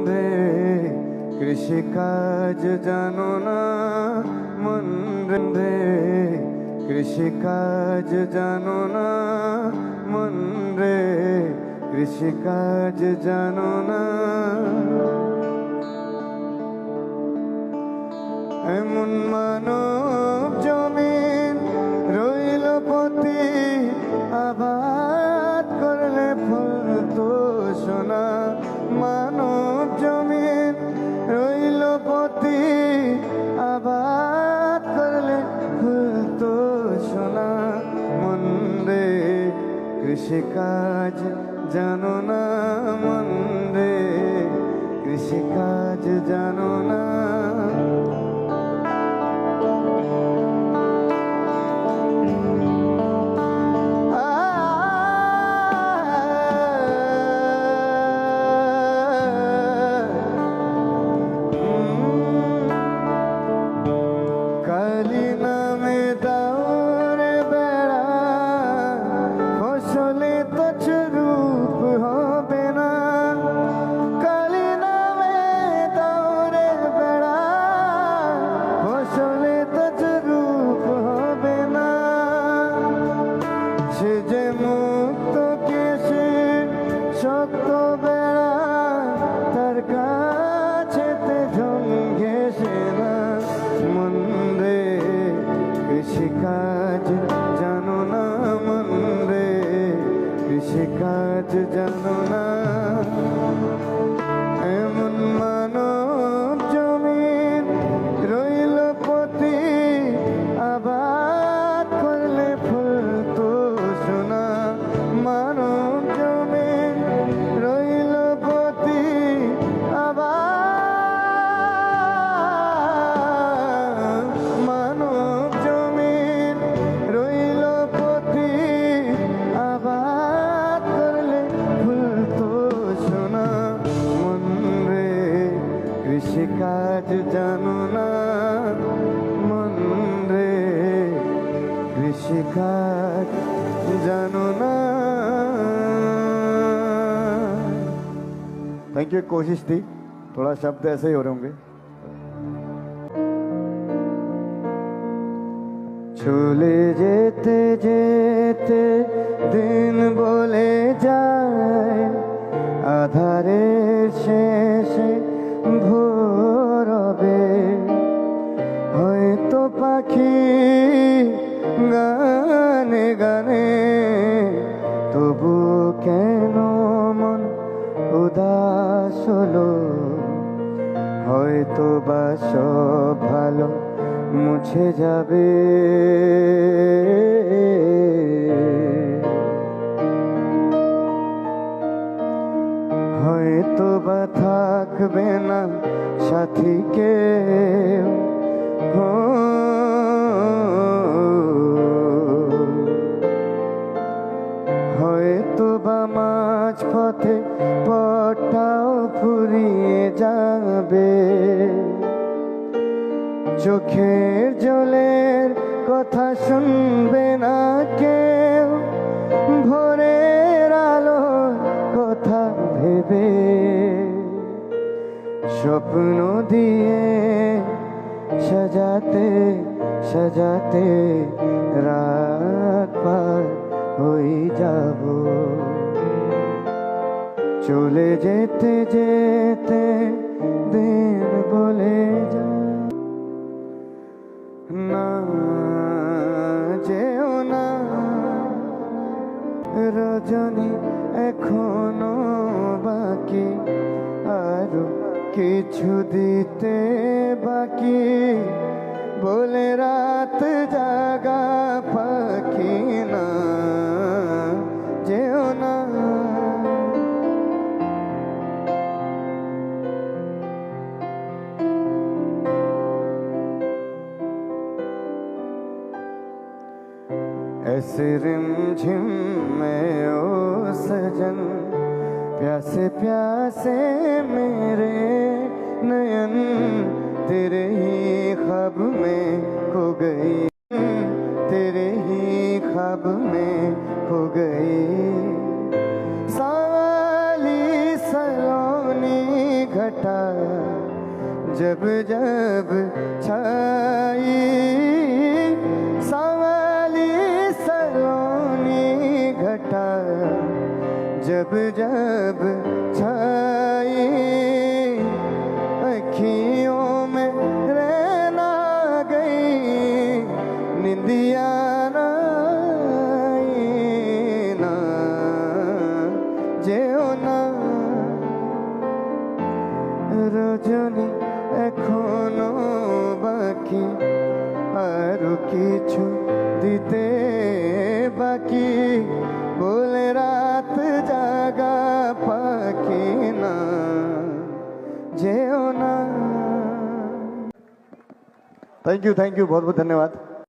রে কৃষিকাজ জানো না মন রে কৃষিকাজ জানো না মন রে কৃষিকাজ জানো না এমন মানব জমিন রইল পতি আবাদ করলে ফলতো সোনা মানব জমিন রইল পতি আবাদ করলে ফলতো সোনা মন রে কৃষিকাজ জানো না মন রে কৃষিকাজ জানো না কৃষিকাজ জানো না মন রে কৃষিকাজ জানো না এমন মানব জমিন রইল পতি আবাদ করলে ফলতো সোনা মানব জমিন রইল পতি আবাদ কৃষিকাজ জানো না মন রে কৃষিকাজ জানো না थैंक यू कोशिश थी थोड़ा शब्द ऐसे ही हो रहे होंगे চলে যেতে যেতে দিন বলে যায় আধারের শেষে ভোর হবে হয়তো পাখি গানে গানে তবু কেন মন উদাস হলো হয়তো বা সব ভালো মুছে যাবে হয়তো বা থাকবে না সাথীকে হয়তো বা মাঝ পথে পথটাও ফুরিয়ে যাবে চোখের জলের কথা শুনবে না কেউ ভোরের আলো কথা ভেবে স্বপ্ন দিয়ে সাজাতে সাজাতে রাত পার হয়ে যাব চলে যেতে যেতে দিন বলে যা না যেও না রজনী এখনো বাকি আরো কিছু দিতে বাকি বলে রাত জাগা পাখি না যেও না ऐसे रिमझिम में ओ सजन प्यासे प्यासे मेरे नयन तेरे ही ख्वाब में खो गई तेरे ही ख्वाब में खो गई साली सलोनी घटा जब जब छाई सांवली सलोनी घटा जब जब छाई अखियों में रहना गई निंदिया ना যেও না রজনী এখনো বাকি আরো কিছু দিতে বাকি বলে রাত জাগা পাখি না যেও না। थैंक यू बहुत बहुत धन्यवाद।